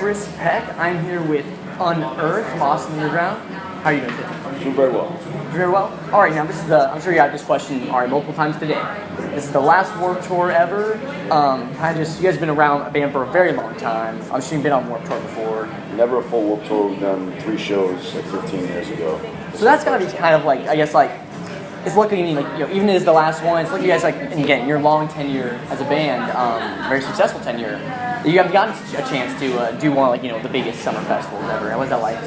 Chris Peck. I'm here with Unearth from Austin Underground. How are you doing today? Doing very well. Very well. All right, now this is I'm sure you got this question multiple times today. This is the last Warped Tour ever. You guys have been around a band for a very long time. I'm sure you've been on Warped Tour before. Never a full Warped Tour. We've done 3 shows like 15 years ago. So that's gotta be kind of like, I guess, like, it's lucky, even as the last one, it's like you guys, like, and again, your long tenure as a band, very successful tenure, you have gotten a chance to do one of, the biggest summer festivals ever. What's that like?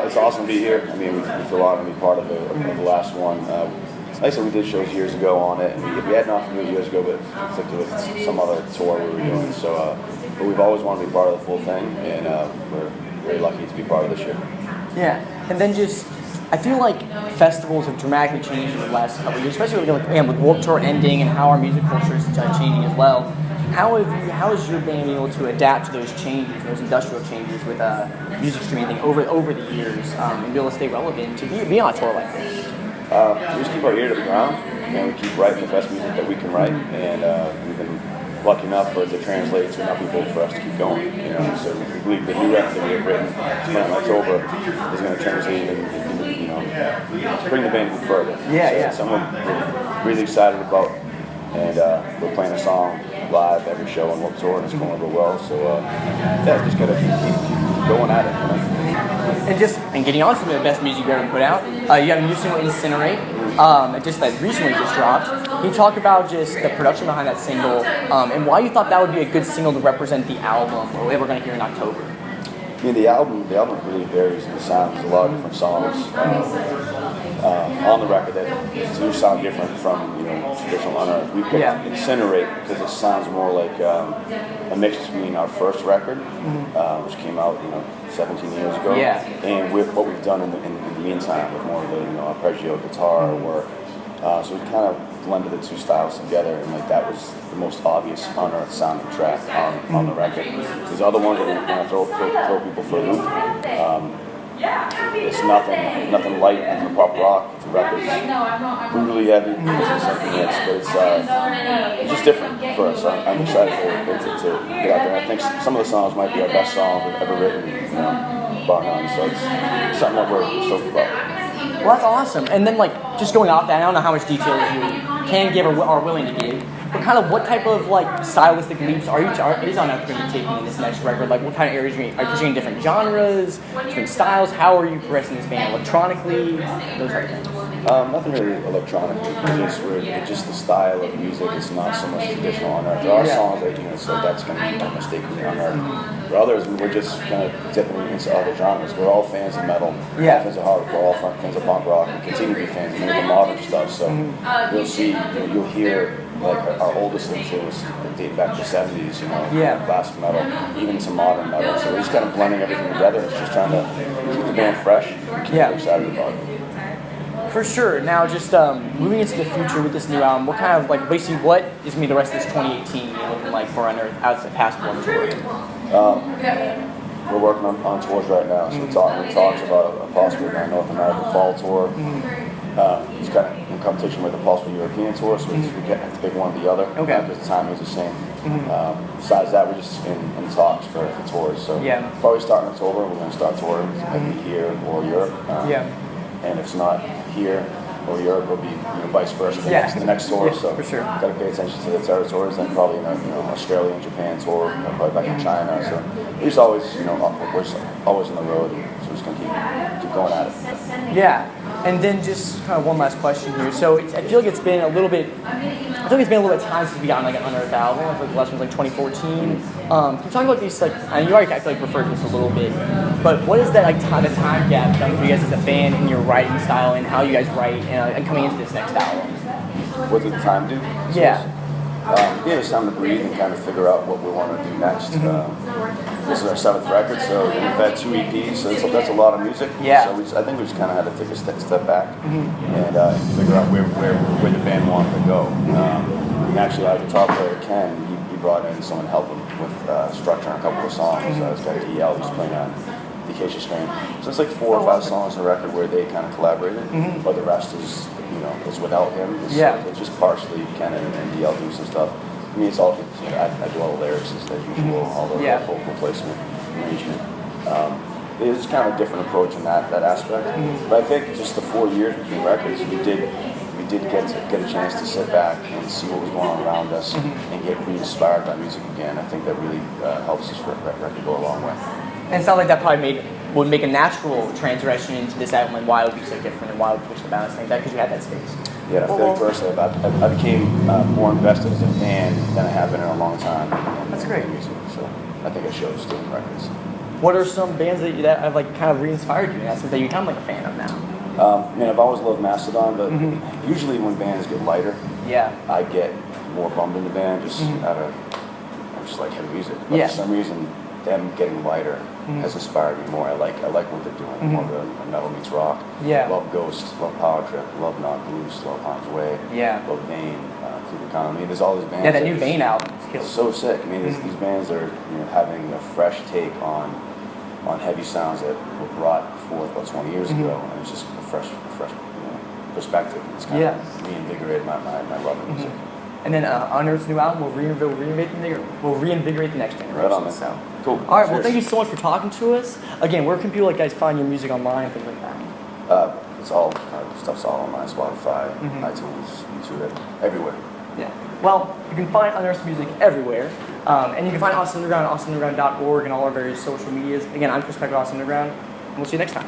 It's awesome to be here. I mean, we feel honored to be part of the last one. Like I said, we did shows years ago on it, and we had nothing to do it years ago, but it conflicted with some other tour we were doing. So, but we've always wanted to be part of the full thing, and we're very lucky to be part of this year. Yeah, and then I feel like festivals have dramatically changed in the last couple of years, especially with Warped Tour ending and how our music culture is changing as well. How has your band been able to adapt to those changes, those industrial changes with music streaming thing over the years, and be able to stay relevant to be on a tour like this? We just keep our ear to the ground, and we keep writing the best music that we can write, and we've been lucky enough for it to translate to enough people for us to keep going. So we believe the new record that we have written in October is going to translate and bring the band further. Yeah. So we're really excited about, and we're playing a song live every show on Warped Tour, and it's going over well. So just gotta keep going at it. And getting on some of the best music you've ever put out. You have a new single, Incinerate, that recently just dropped. Can you talk about just the production behind that single, and why you thought that would be a good single to represent the album, or what we're going to hear in October? I mean, the album really varies in the sound. There's a lot of different songs on the record that do sound different from traditional Unearth. We picked Incinerate because it sounds more like a mix between our first record, which came out 17 years ago, and with what we've done in the meantime with more of the arpeggio guitar work. So we kind of blended the two styles together, and that was the most obvious Unearth sounding track on the record. These other ones that we want to throw people for a loop. It's nothing light and pop rock. The record's brutally heavy, but it's just different for us. I'm excited for it to get out there. I think some of the songs might be our best songs we've ever written, bar none. So it's something that we're stoked about. Well, that's awesome. And then, just going off that, I don't know how much details you can give or are willing to give, but what type of stylistic leaps is Unearth going to be taking in this next record? What kind of areas are you pursuing? Different genres, different styles? How are you progressing this band electronically? Those type of things. Nothing really electronically. It's just the style of music is not so much traditional Unearth. There are songs that so that's going to be mistakenly Unearth. For others, we're just kind of dipping into other genres. We're all fans of metal, all fans of hardcore, all fans of punk rock, and continue to be fans of the modern stuff. So you'll hear our oldest influence that date back to the 70s, classic metal, even to modern metal. So we're just kind of blending everything together. It's just trying to keep the band fresh and keep people excited about it. For sure. Now, just moving into the future with this new album, what kind of basically what is going to be the rest of this 2018 looking like for Unearth outside past Warped Tour? We're working on tours right now, so we're talks about a possible North American fall tour. It's kind of in competition with a possible European tour, so we have to pick one or the other because the timing is the same. Besides that, we're just in talks for tours. So probably starting October, we're going to start touring. It might be here or Europe. And if it's not here or Europe, it'll be vice versa the next tour. So for sure. Got to pay attention to the territories. Then probably Australia and Japan tour. Probably back in China. So we're just always we're always on the road. So we're just gonna keep going at it. Yeah. And then just kind of one last question here. So I feel like it's been a little bit. I think it's been a little bit of time since we got an Unearth album. I feel like the last one was 2014. Can you talk about these and you already I feel like referred to this a little bit, but what is that the time gap done for you guys as a band in your writing style and how you guys write and coming into this next album? What did the time do? It's time to breathe and kind of figure out what we want to do next. This is our 7th record, so we've had 2 EPs, so that's a lot of music. So I think we just kind of had to take a step back and figure out where the band wanted to go. And actually, our guitar player Ken, he brought in someone to help him with structuring a couple of songs. This guy DL, who's playing on the Acacia string. So it's 4 or 5 songs on the record where they kind of collaborated, but the rest is is without him. It's just partially Ken and DL do some stuff. I mean, it's all I do all the lyrics as usual, all the vocal placement. arrangement. It's kind of a different approach in that aspect. But I think just the 4 years between records, we did get a chance to sit back and see what was going on around us and get re-inspired by music again. I think that really helps this record go a long way. And it sounds like that probably would make a natural transgression into this album, and why it would be so different, and why it would push the boundaries, things like that, because you had that space. Yeah, I feel like personally, I became more invested as a fan than I have been in a long time. That's great. In music, so I think it shows doing records. What are some bands that have like kind of re-inspired you in that sense that you become like a fan of now? I've always loved Mastodon, but usually when bands get lighter, I get more bummed in the band just out of I just like heavy music. But for some reason, them getting lighter has inspired me more. I like what they're doing. More of the metal meets rock. Love Ghost, love Power Trip, love Not Blues, love Harm's Way. Love Vane, Through the Economy. There's all these bands. Yeah, that new Vane album is killed. So sick. I mean, these bands are having a fresh take on heavy sounds that were brought forth about 20 years ago, and it's just a fresh perspective. It's kind of reinvigorated my love of music. And then Unearth's new album will reinvigorate the next generation. Right on, man. So. Cool. All right, Cheers. well, thank you so much for talking to us. Again, where can people guys find your music online and things like that? It's all stuff's all online. Spotify, iTunes, YouTube, everywhere. Yeah. Well, you can find Unearth's music everywhere. And you can find Austin Underground at austinunderground.org and all our various social medias. Again, I'm Chris Peck of Austin Underground, and we'll see you next time.